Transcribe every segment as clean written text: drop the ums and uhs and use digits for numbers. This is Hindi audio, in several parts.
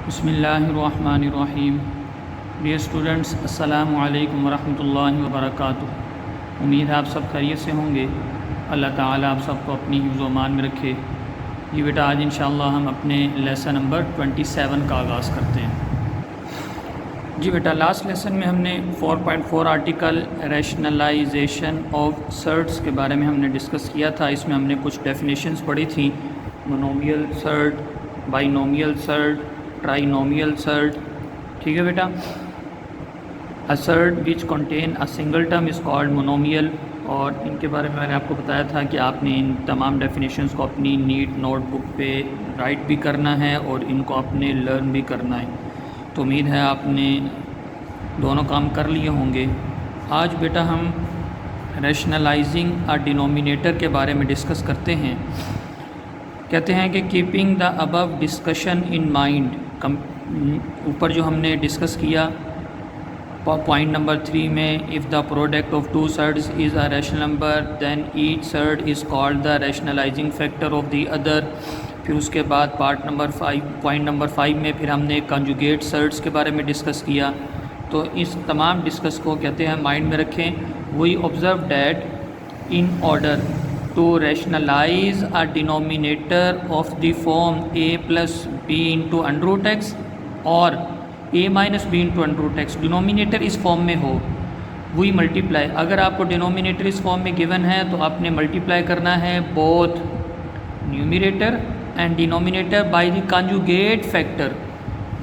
बिस्मिल्लाहिर्रहमानिर्रहीम। डियर स्टूडेंट्स, अस्सलामु अलैकुम वरहमतुल्लाहि वबरकातुहू। उम्मीद है आप सब खैरियत से होंगे। अल्लाह ताला आप सबको अपनी हिफ्ज़ व अमान में रखे। जी बेटा, आज इंशाअल्लाह हम अपने लेसन नंबर 27 का आगाज़ करते हैं। जी बेटा, लास्ट लेसन में हमने 4.4 आर्टिकल रैशनलाइजेशन ऑफ सर्ड्स के बारे में हमने डिस्कस किया था। इसमें हमने कुछ डेफिनेशंस पढ़ी थी, monomial surd, binomial surd, trinomial surd. ठीक है बेटा। A surd which contain a single term is called monomial. और इनके बारे में मैंने आपको बताया था कि आपने इन तमाम डेफिनेशंस को अपनी नीट नोटबुक पे राइट भी करना है और इनको आपने लर्न भी करना है। तो उम्मीद है आपने दोनों काम कर लिए होंगे। आज बेटा हम रैशनलाइजिंग अ डिनोमिनेटर के बारे में डिस्कस करते हैं। कहते हैं कि keeping the above discussion in mind, ऊपर जो हमने डिस्कस किया पॉइंट नंबर 3 में, if the product of two surds is a rational number then each surd is called the rationalising factor of the other. फिर उसके बाद पॉइंट नंबर 5 में फिर हमने कंजुगेट सर्ड्स के बारे में डिस्कस किया। तो इस तमाम डिस्कस को कहते हैं माइंड में रखें। We observe that in order to rationalize a denominator of the form a plus b into under root x और a minus b into under root x denominator इस फॉर्म में हो, वही मल्टीप्लाई। अगर आपको डिनोमिनेटर इस फॉर्म में गिवन है तो आपने मल्टीप्लाई करना है both numerator and denominator by the conjugate factor.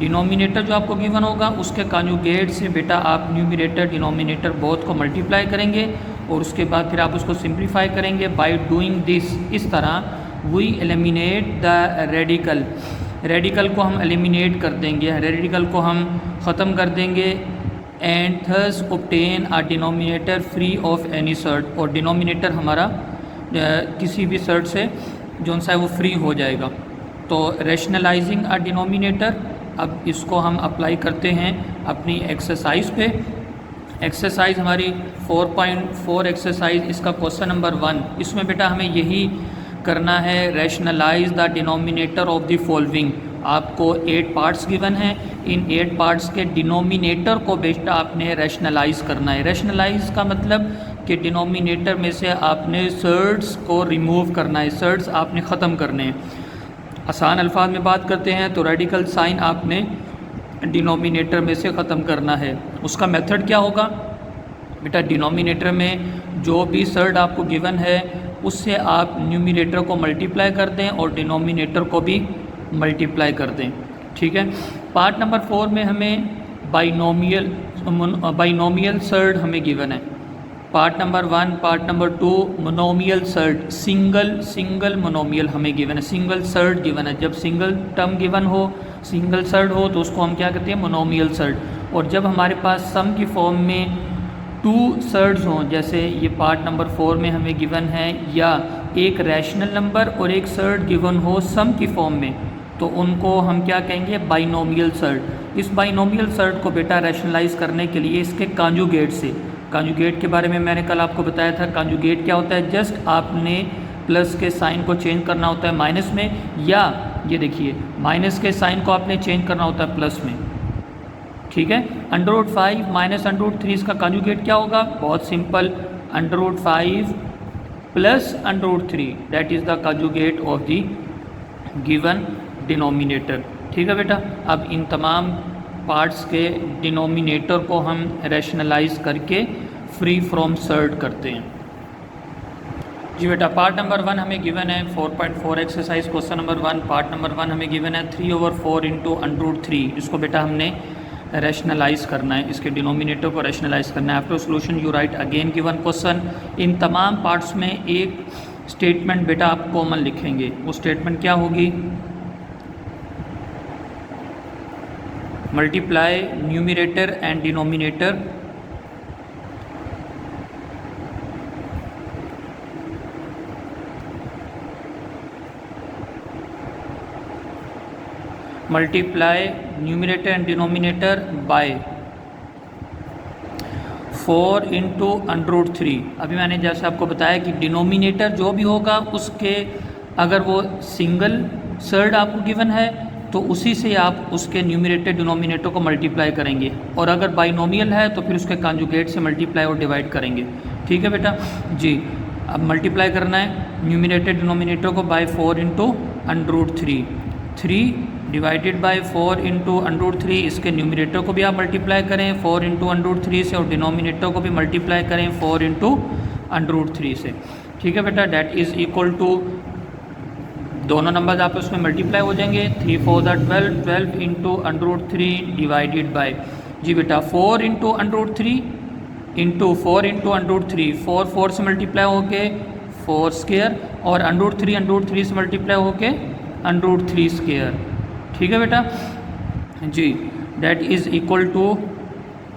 Denominator जो आपको गिवन होगा उसके कंजुगेट से बेटा आप न्यूमिनेटर डिनोमिनेटर बोथ को मल्टीप्लाई करेंगे और उसके बाद फिर आप उसको सिंप्लीफाई करेंगे। बाय डूइंग दिस, इस तरह we eliminate the radical, radical को हम एलिमिनेट कर देंगे, रेडिकल को हम ख़त्म कर देंगे। And thus obtain a denominator free of any shirt, और डिनोमिनेटर हमारा किसी भी सर्ट से जो सा है वो फ्री हो जाएगा। तो रैशनलाइजिंग अ डिनोमिनेटर, अब इसको हम अप्लाई करते हैं अपनी एक्सरसाइज पे। एक्सरसाइज हमारी 4.4 एक्सरसाइज, इसका क्वेश्चन नंबर 1, इसमें बेटा हमें यही करना है, rationalise the denominator of the following. आपको 8 पार्ट्स गिवन हैं, इन 8 पार्ट्स के डिनोमिनेटर को बेटा आपने रैशनलाइज करना है। रैशनलाइज का मतलब कि डिनोमिनेटर में से आपने सर्ड्स को रिमूव करना है, सर्ड्स आपने ख़त्म करने हैं। आसान अल्फाज में बात करते हैं तो रेडिकल साइन आपने डिनोमिनेटर में से ख़त्म करना है। उसका मेथड क्या होगा बेटा, डिनोमिनेटर में जो भी सर्ड आपको गिवन है उससे आप न्यूमिनेटर को मल्टीप्लाई कर दें और डिनोमिनेटर को भी मल्टीप्लाई कर दें। ठीक है। पार्ट नंबर 4 में हमें बाइनोमियल सर्ड हमें गिवन है। Part number 1, part number 2 monomial surd, single monomial हमें गिवन है, सिंगल सर्ड गिवन है। जब सिंगल टर्म गिवन हो, सिंगल सर्ड हो तो उसको हम क्या कहते हैं, मोनोमियल सर्ड। और जब हमारे पास सम की फॉर्म में 2 सर्ड्स हों, जैसे ये पार्ट नंबर 4 में हमें गिवन है, या एक रैशनल नंबर और एक सर्ड गिवन हो सम की फॉर्म में, तो उनको हम क्या कहेंगे, बाइनोमियल सर्ड। इस बाइनोमियल सर्ड को बेटा रैशनलाइज करने के लिए इसके कॉन्जुगेट से, कॉन्जुगेट के बारे में मैंने कल आपको बताया था। कॉन्जुगेट क्या होता है, जस्ट आपने प्लस के साइन को चेंज करना होता है माइनस में, या ये देखिए माइनस के साइन को आपने चेंज करना होता है प्लस में। ठीक है। √5 माइनस √3, इसका कॉन्जुगेट क्या होगा, बहुत simple, √5 plus √3, that is the conjugate of the given denominator. ठीक है बेटा। अब इन तमाम पार्ट्स के डिनोमिनेटर को हम रैशनलाइज करके फ्री फ्रॉम सर्ड करते हैं। जी बेटा, पार्ट नंबर 1 हमें गिवन है 4.4 exercise question number 1। Part number 1 हमें गिवन है 3/4 इंटू √3। इसको बेटा हमने रैशनलाइज करना है, इसके डिनोमिनेटर को रैशनलाइज करना है। After solution you write again given question. इन तमाम पार्ट्स में एक स्टेटमेंट बेटा आप कॉमन लिखेंगे, वो स्टेटमेंट क्या होगी, multiply numerator and denominator multiply numerator and denominator bye 4 into √3। अभी मैंने जैसे आपको बताया कि डिनोमिनेटर जो भी होगा उसके, अगर वो सिंगल सर्ड आपको गिवन है तो उसी से आप उसके न्यूमरेटर डिनोमिनेटर को मल्टीप्लाई करेंगे, और अगर बाइनोमियल है तो फिर उसके कॉन्जुगेट से मल्टीप्लाई और डिवाइड करेंगे। ठीक है बेटा जी। अब मल्टीप्लाई करना है न्यूमरेटर डिनोमिनेटर को by 4 into √3, 3 divided by 4 into √3। इसके न्यूमरेटर को भी आप मल्टीप्लाई करें 4 इंटू √3 से, और डिनोमिनेटर को भी मल्टीप्लाई करें 4 इंटू √3 से। ठीक है बेटा, डैट इज़ इक्वल टू, दोनों नंबर आपस में मल्टीप्लाई हो जाएंगे, 3 4 12, 12 इंटू √3 डिवाइडेड बाय, जी बेटा 4 इंटू √3 इंटू 4 इंटू √3, 4 4 से मल्टीप्लाई होके 4 स्क्वायर, और √3 से मल्टीप्लाई होके √3 स्क्वायर। ठीक है बेटा जी, that is equal to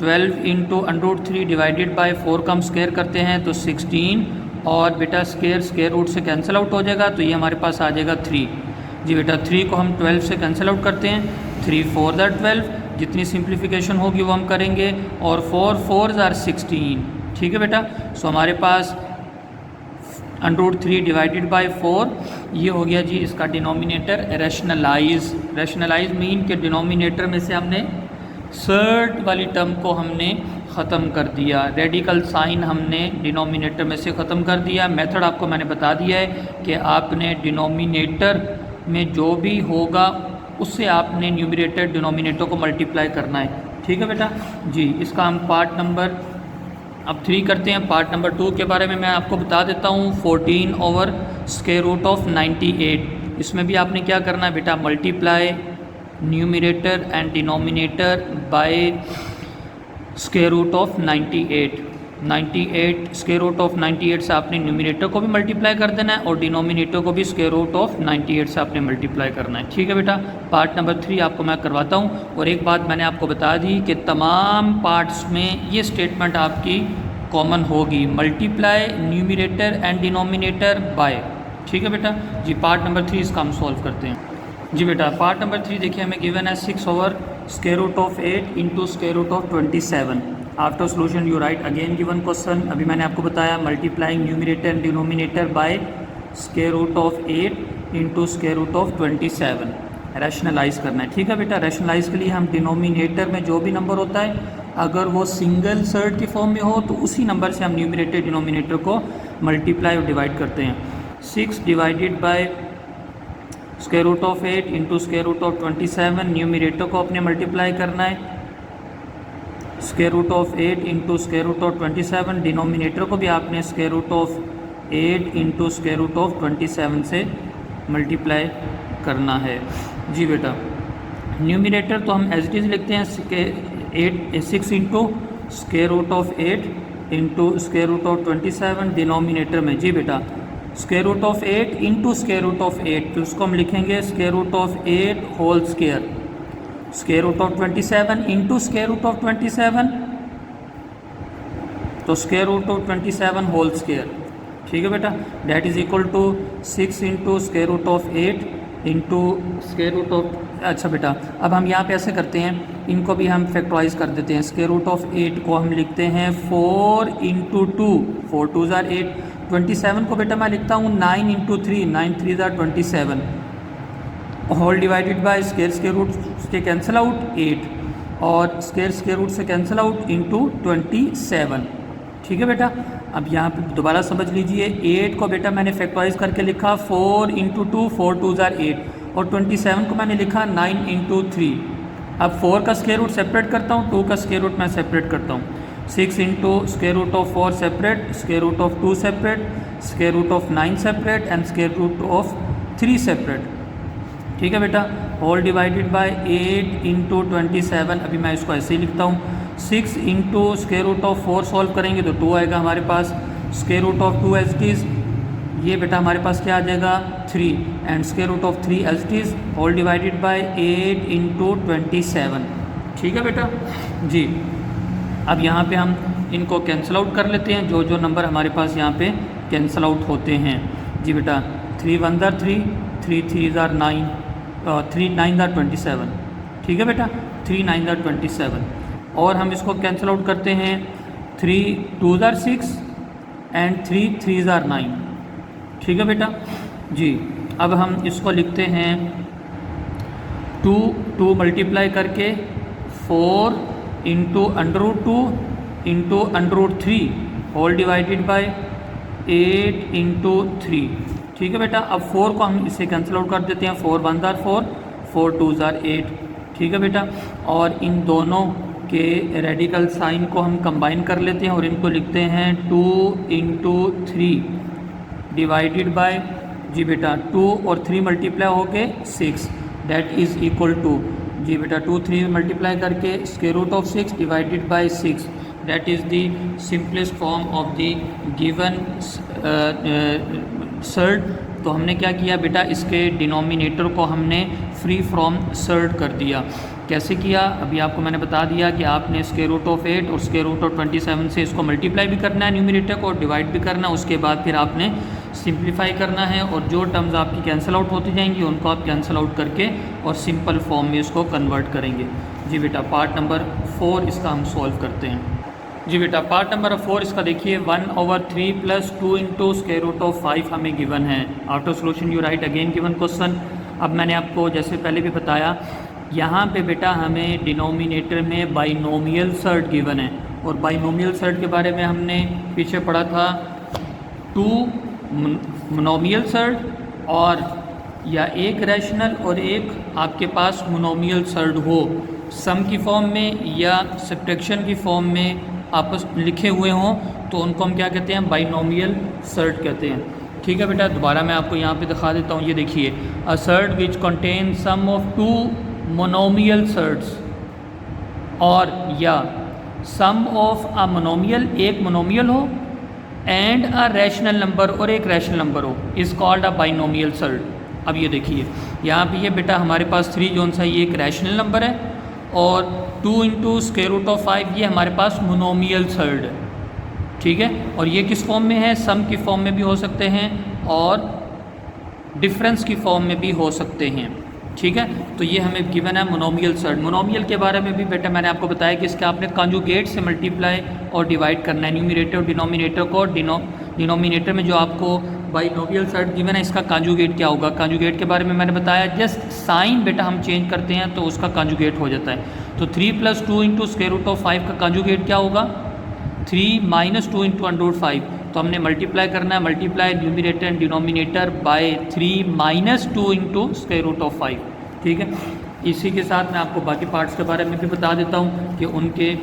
12 into √3 divided by 4 का हम स्क्वायर करते हैं तो 16, और बेटा स्क्वायर रूट से कैंसिल आउट हो जाएगा, तो ये हमारे पास आ जाएगा 3। जी बेटा 3 को हम 12 से कैंसिल आउट करते हैं, 3 4 12, जितनी सिंप्लीफिकेशन होगी वो हम करेंगे, और 4 4 16। ठीक है बेटा, सो हमारे पास √3 डिवाइडेड बाय 4, ये हो गया जी इसका डिनोमिनेटर। रैशनलाइज मीन के डिनोमिनेटर में से हमने सर्ड वाली टर्म को हमने ख़त्म कर दिया, रेडिकल साइन हमने डिनोमिनेटर में से ख़त्म कर दिया। मेथड आपको मैंने बता दिया है कि आपने डिनोमिनेटर में जो भी होगा उससे आपने न्यूमरेटर डिनोमिनेटर को मल्टीप्लाई करना है। ठीक है बेटा जी। इसका हम पार्ट नंबर अब 3 करते हैं। पार्ट नंबर 2 के बारे में मैं आपको बता देता हूँ, 14/√98। इसमें भी आपने क्या करना है बेटा, multiply numerator and denominator bye √98। 98 √98 से आपने न्यूमरेटर को भी मल्टीप्लाई कर देना है, और डिनोमिनेटर को भी √98 से आपने मल्टीप्लाई करना है। ठीक है बेटा, पार्ट नंबर 3 आपको मैं करवाता हूँ। और एक बात मैंने आपको बता दी कि तमाम पार्ट्स में ये स्टेटमेंट आपकी कॉमन होगी, multiply numerator and denominator bye. ठीक है बेटा जी। पार्ट नंबर 3 इसका हम सॉल्व करते हैं। जी बेटा पार्ट नंबर 3 देखिए, हमें गिवन है 6/√8 into √27। After solution you write again given question. अभी मैंने आपको बताया multiplying numerator and denominator by √8 into √27, rationalise करना है। ठीक है बेटा, रैशनलाइज के लिए हम डिनोमिनेटर में जो भी नंबर होता है अगर वो सिंगल सर्ड की फॉर्म में हो तो उसी नंबर से हम न्यूमरेटर डिनोमिनेटर को मल्टीप्लाई और डिवाइड करते हैं। 6 डिवाइडेड बाय √8 इंटू √27, न्यूमरेटर को अपने मल्टीप्लाई करना है, √8 इंटू √27, डिनोमिनेटर को भी आपने √8 इंटू √27 से मल्टीप्लाई करना है। जी बेटा, न्यूमरेटर तो हम एज इट इज़ लिखते हैं 6 इंटू √8 इंटू √27, डिनोमिनेटर में जी बेटा √8 इंटू √8, तो उसको हम लिखेंगे √8 होल स्क्वायर, √27 इंटू √27, तो √27 होल स्क्वायर। ठीक है बेटा, that is equal to 6 into √8 into अच्छा बेटा, अब हम यहाँ पे ऐसे करते हैं, इनको भी हम फैक्टराइज कर देते हैं। √8 को हम लिखते हैं 4 इंटू 2, 4 2 8, 27 को बेटा मैं लिखता हूँ 9 into 3, 9 3 27, whole divided by square root से कैंसिल आउट 8, और स्क्वायर रूट से कैंसिल आउट इंटू 27। ठीक है बेटा, अब यहाँ पे दोबारा समझ लीजिए, 8 को बेटा मैंने फैक्टराइज करके लिखा 4 इंटू 2, 4 2 8, और 27 को मैंने लिखा 9 इंटू 3। अब 4 का स्क्वायर रूट सेपरेट करता हूँ, 2 का स्क्वायर रूट मैं सेपरेट करता हूँ। 6 into √4 separate, √2 separate, √9 separate and √3 separate. ठीक है बेटा, होल डिवाइडेड बाय 8 इंटू 27, अभी मैं इसको ऐसे ही लिखता हूँ। 6 इंटू √4 सॉल्व करेंगे तो 2 आएगा हमारे पास, √2 एज इट इज़, ये बेटा हमारे पास क्या आ जाएगा 3, and √3 as it is, whole divided by 8 into 27। ठीक है बेटा जी। अब यहाँ पे हम इनको कैंसिल आउट कर लेते हैं, जो जो नंबर हमारे पास यहाँ पे कैंसिल आउट होते हैं। जी बेटा 3 1 3, 3 3 9, 3 9 27। ठीक है बेटा, 3 9 27, और हम इसको कैंसिल आउट करते हैं 3 2 6 एंड 3 3 9। ठीक है बेटा जी। अब हम इसको लिखते हैं टू मल्टीप्लाई करके 4 into √2 into √3 whole divided by 8 into 3। ठीक है बेटा, अब 4 को हम इससे कैंसिल आउट कर देते हैं, 4 1 जार 4, 4 2 जार 8। ठीक है बेटा, और इन दोनों के रेडिकल साइन को हम कंबाइन कर लेते हैं और इनको लिखते हैं 2 इंटू 3 डिवाइडेड बाय, जी बेटा 2 और 3 मल्टीप्लाई हो के 6, दैट इज़ इक्वल टू, जी बेटा 2 3 मल्टीप्लाई करके square root of 6 divided by 6, that is the simplest form of the given surd. तो हमने क्या किया बेटा, इसके डिनोमिनेटर को हमने फ्री फ्रॉम सर्ड कर दिया। कैसे किया, अभी आपको मैंने बता दिया कि आपने स्क्वायर रूट ऑफ 8 और स्क्वायर रूट ऑफ 27 से इसको मल्टीप्लाई भी करना है न्यूमिनेटर को, और डिवाइड भी करना है। उसके बाद फिर आपने सिंप्लीफाई करना है और जो टर्म्स आपकी कैंसिल आउट होती जाएंगी उनको आप कैंसिल आउट करके और सिंपल फॉर्म में इसको कन्वर्ट करेंगे। जी बेटा, पार्ट नंबर 4 इसका हम सॉल्व करते हैं। जी बेटा, पार्ट नंबर 4 इसका देखिए, 1/3 + 2 इंटू स्क्वायर रूट ऑफ 5 हमें गिवन है। After solution you write again given question. अब मैंने आपको जैसे पहले भी बताया, यहाँ पे बेटा हमें डिनोमिनेटर में बाइनोमियल सर्ड गिवन है, और बाइनोमियल सर्ड के बारे में हमने पीछे पढ़ा था, 2 मोनोमियल सर्ड और या एक रैशनल और एक आपके पास मोनोमियल सर्ड हो, सम की फॉर्म में या सब्ट्रैक्शन की फॉर्म में आपस लिखे हुए हों, तो उनको हम क्या कहते हैं, बाइनोमियल सर्ड कहते हैं। ठीक है बेटा, दोबारा मैं आपको यहाँ पे दिखा देता हूँ। ये देखिए, a surd which contain sum of 2 monomial surds, और या सम ऑफ अ मोनोमियल, एक मोनोमियल हो, एंड अ रैशनल नंबर, और एक रैशनल नंबर हो, is called a binomial surd. अब ये देखिए, यहाँ पे ये बेटा हमारे पास 3 जोन सा ये एक रैशनल नंबर है, और 2 इंटू स्क्वायर रूट ऑफ 5 ये हमारे पास मोनोमियल सर्ड है। ठीक है, और ये किस फॉर्म में है, सम की फॉर्म में भी हो सकते हैं और डिफरेंस की फॉर्म में भी हो सकते हैं। ठीक है, तो ये हमें गिवन है मोनोमियल सर्ड। मोनोमियल के बारे में भी बेटा मैंने आपको बताया कि इसके आपने कॉन्जुगेट से मल्टीप्लाई और डिवाइड करना है, न्यूमिनेटर और डिनोमिनेटर को। डिनोमिनेटर में जो आपको बाइनोमियल सर्ड गिवन है, इसका कॉन्जुगेट क्या होगा, कॉन्जुगेट के बारे में मैंने बताया, जस्ट साइन बेटा हम चेंज करते हैं तो उसका कॉन्जुगेट हो जाता है। तो 3 + 2 इंटू स्क्वायर रूट ऑफ 5 का कॉन्जुगेट क्या होगा, 3 - 2 इंटू √5। तो हमने मल्टीप्लाई करना है, multiply numerator and denominator by 3 - 2 into square root of 5। ठीक है, इसी के साथ मैं आपको बाकी पार्ट्स के बारे में भी बता देता हूँ कि उनके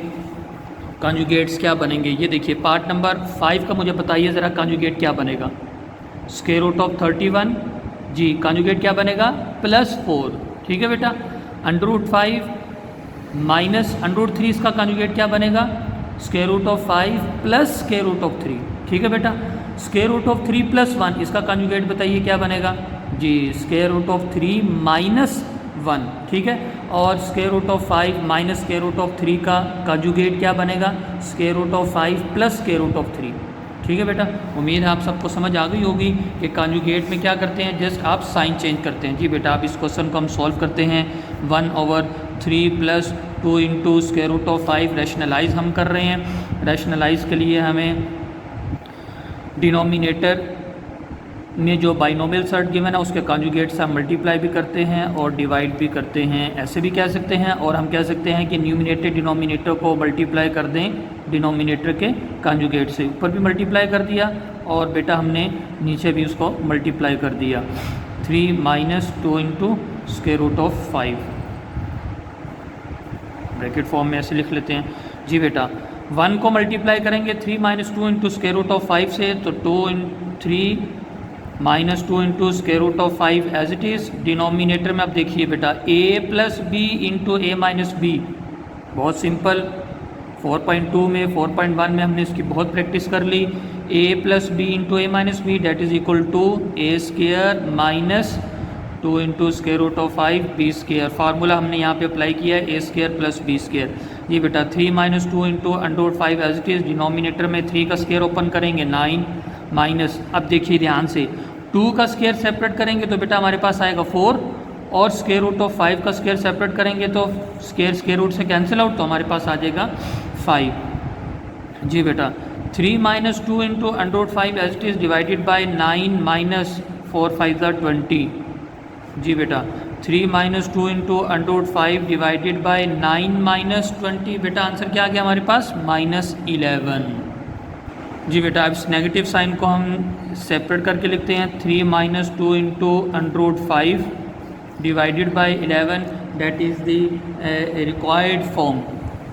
कॉन्जुगेट्स क्या बनेंगे। ये देखिए, पार्ट नंबर 5 का मुझे बताइए ज़रा, कॉन्जुगेट क्या बनेगा, स्क्वायर रूट ऑफ 31, जी कॉन्जुगेट क्या बनेगा, +4। ठीक है बेटा, √5 माइनस √3 इसका कॉन्जुगेट क्या बनेगा, square root of 5 plus square root of 3। ठीक है बेटा, स्क्वायर रूट ऑफ 3 + 1 इसका कॉन्जुगेट बताइए क्या बनेगा, जी स्क्वायर रूट ऑफ 3 - 1। ठीक है, और square root of 5 minus square root of 3 का कॉन्जुगेट क्या बनेगा, square root of 5 plus square root of 3। ठीक है बेटा, उम्मीद है आप सबको समझ आ गई होगी कि कॉन्जुगेट में क्या करते हैं, जस्ट आप साइन चेंज करते हैं। जी बेटा, आप इस क्वेश्चन को हम सॉल्व करते हैं। 1/3 + 2 into square root of 5 rationalise हम कर रहे हैं। रैशनलाइज के लिए हमें डिनोमिनेटर में जो बाइनोमियल सर्ड गिवन है उसके कॉन्जुगेट से हम मल्टीप्लाई भी करते हैं और डिवाइड भी करते हैं, ऐसे भी कह सकते हैं। और हम कह सकते हैं कि न्यूमिनेटर डिनोमिनेटर को मल्टीप्लाई कर दें डिनोमिनेटर के कॉन्जुगेट से, ऊपर भी मल्टीप्लाई कर दिया और बेटा हमने नीचे भी उसको मल्टीप्लाई कर दिया। 3 - 2 into square root of 5, bracket form में ऐसे लिख लेते हैं। जी बेटा, 1 को मल्टीप्लाई करेंगे 3 - 2 इंटू स्क्वायर रूट ऑफ 5 से, तो 3 - 2 into square root of 5 as it is. Denominator में आप देखिए बेटा, a + b into a - b, बहुत सिंपल। 4.2 में 4.1 में हमने इसकी बहुत प्रैक्टिस कर ली। a + b into a - b that is equal to a² - 2 into square root of 5 b²। Formula हमने यहाँ पे अप्लाई किया है, a² + b²। ये बेटा 3 - 2 into √5 as it is. Denominator में 3 का स्क्वायर ओपन करेंगे 9 माइनस, अब देखिए ध्यान से, 2 का स्क्वायर सेपरेट करेंगे तो बेटा हमारे पास आएगा 4, और स्क्वायर रूट ऑफ 5 का स्क्वायर सेपरेट करेंगे तो स्क्वायर रूट से कैंसिल आउट, तो हमारे पास आ जाएगा 5। जी बेटा, 3 - 2 into √5 as it is divided by 9 - 4 × 5 = 20। जी बेटा, 3 minus 2 into √5 divided by 9 minus 20। बेटा आंसर क्या आ गया हमारे पास? -11। जी बेटा अब इस नेगेटिव साइन को हम सेपरेट करके लिखते हैं। 3 minus 2 into √5 divided by 11, that is the required form.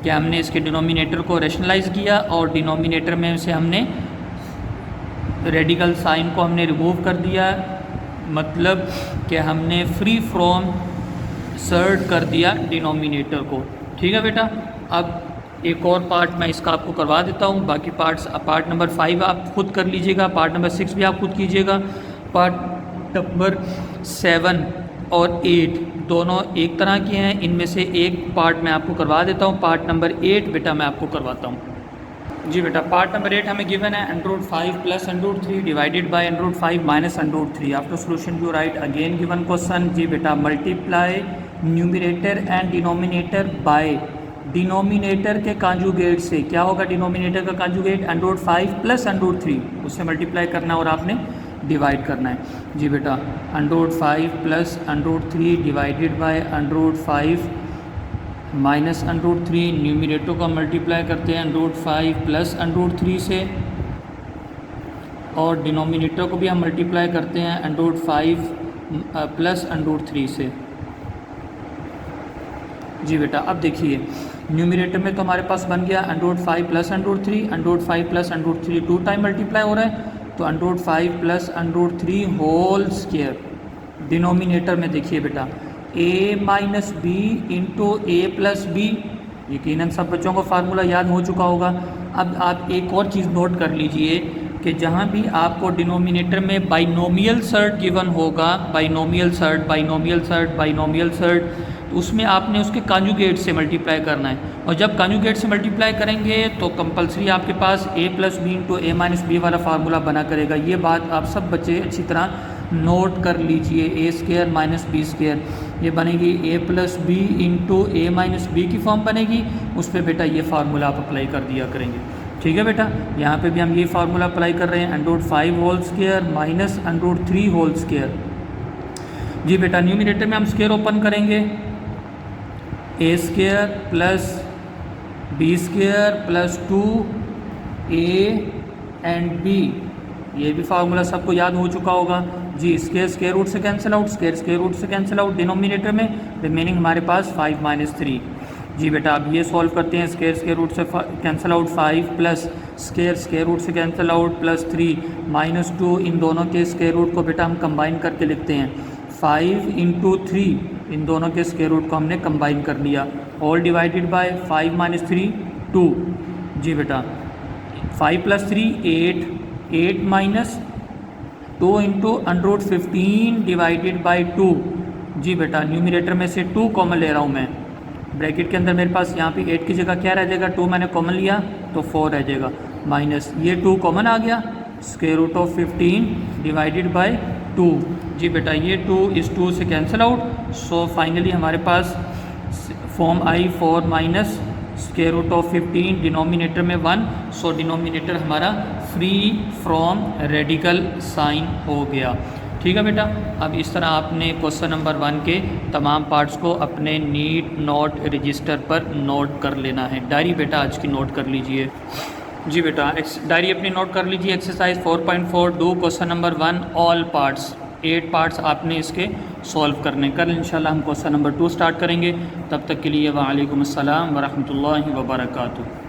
क्या हमने इसके डिनोमिनेटर को रैशनलाइज किया और डिनोमिनेटर में से हमने रेडिकल साइन को हमने रिमूव कर दिया, मतलब कि हमने फ्री फ्रॉम सर्ट कर दिया डिनोमिनेटर को। ठीक है बेटा, अब एक और पार्ट मैं इसका आपको करवा देता हूँ। बाकी पार्ट नंबर 5 आप खुद कर लीजिएगा, पार्ट नंबर 6 भी आप खुद कीजिएगा। पार्ट नंबर 7 और 8 दोनों एक तरह के हैं, इनमें से एक पार्ट मैं आपको करवा देता हूँ। पार्ट नंबर 8 बेटा मैं आपको करवाता हूँ। जी बेटा पार्ट नंबर 8 हमें गिवन है √5 plus √3 divided by √5 minus √3। After solution you write again given question. जी बेटा multiply numerator and denominator by denominator के कॉन्जुगेट से। क्या होगा डिनोमिनेटर का कॉन्जुगेट? √5 प्लस √3, उससे मल्टीप्लाई करना है और आपने डिवाइड करना है। जी बेटा √5 plus √3 divided bye √5 minus √3, numerator को मल्टीप्लाई करते हैं √5 प्लस √3 से और डिनोमिनेटर को भी हम मल्टीप्लाई करते हैं √5 प्लस √3 से। जी बेटा अब देखिए न्यूमिनेटर में तो हमारे पास बन गया √5 प्लस √3, √5 प्लस √3 2 टाइम मल्टीप्लाई हो रहा है, तो √5 प्लस √3 होल स्क्वायर। डिनोमिनेटर में देखिए बेटा a minus B into A plus B, यकीनन सब बच्चों को फार्मूला याद हो चुका होगा। अब आप एक और चीज़ नोट कर लीजिए कि जहाँ भी आपको डिनोमिनेटर में बाइनोमियल सर्ट गिवन होगा, बाइनोमियल सर्ट, तो उसमें आपने उसके कॉन्जुगेट से मल्टीप्लाई करना है। और जब कॉन्जुगेट से मल्टीप्लाई करेंगे तो कंपलसरी आपके पास a plus B into A minus B वाला फार्मूला बना करेगा। ये बात आप सब बच्चे अच्छी तरह नोट कर लीजिए। A square minus B square ये बनेगी a plus B into A minus B की फॉर्म बनेगी। उस पर बेटा ये फार्मूला आप अप्लाई कर दिया करेंगे। ठीक है बेटा, यहाँ पे भी हम ये फार्मूला अप्लाई कर रहे हैं √5 whole square minus √3 whole square. जी बेटा न्यूमिनेटर में हम स्क्वायर ओपन करेंगे, a square plus B square plus 2a and b, ये भी फार्मूला सबको याद हो चुका होगा। जी स्क्वायर रूट से कैंसिल आउट, स्क्वायर रूट से कैंसिल आउट, डिनोमिनेटर में रिमेनिंग हमारे पास 5 माइनस 3। जी बेटा अब ये सॉल्व करते हैं। स्क्वायर रूट से cancel out 5 plus square root से कैंसिल आउट प्लस 3 माइनस 2, इन दोनों के स्क्वायर रूट को बेटा हम कंबाइन करके लिखते हैं 5 इंटू 3, इन दोनों के स्क्वायर रूट को हमने कंबाइन कर लिया। All divided by 5 minus 3 2। जी बेटा 5 plus 3 8 minus 2 into √15 divided by 2। जी बेटा न्यूमिनेटर में से 2 कॉमन ले रहा हूँ मैं, ब्रैकेट के अंदर मेरे पास यहाँ पे 8 की जगह क्या रह जाएगा? 2 मैंने कॉमन लिया तो 4 रह जाएगा, माइनस ये 2 कॉमन आ गया, square root of 15 divided by 2। जी बेटा ये 2 इस 2 से कैंसिल आउट, सो फाइनली हमारे पास फॉर्म आई 4 minus square root of 15, denominator में 1, सो डिनोमिनेटर हमारा फ्री फ्रॉम रेडिकल साइन हो गया। ठीक है बेटा, अब इस तरह आपने क्वेश्चन नंबर 1 के तमाम पार्ट्स को अपने नीट नोट रजिस्टर पर नोट कर लेना है। डायरी बेटा आज की नोट कर लीजिए। जी बेटा डायरी अपनी नोट कर लीजिए। Exercise 4.4 do question number 1 all parts, 8 parts आपने इसके सॉल्व करने। कल इंशाल्लाह हम क्वेश्चन नंबर 2 स्टार्ट करेंगे। तब तक के लिए वालेकुम अस्सलाम वरहमतुल्लाहि वबरकातुहू।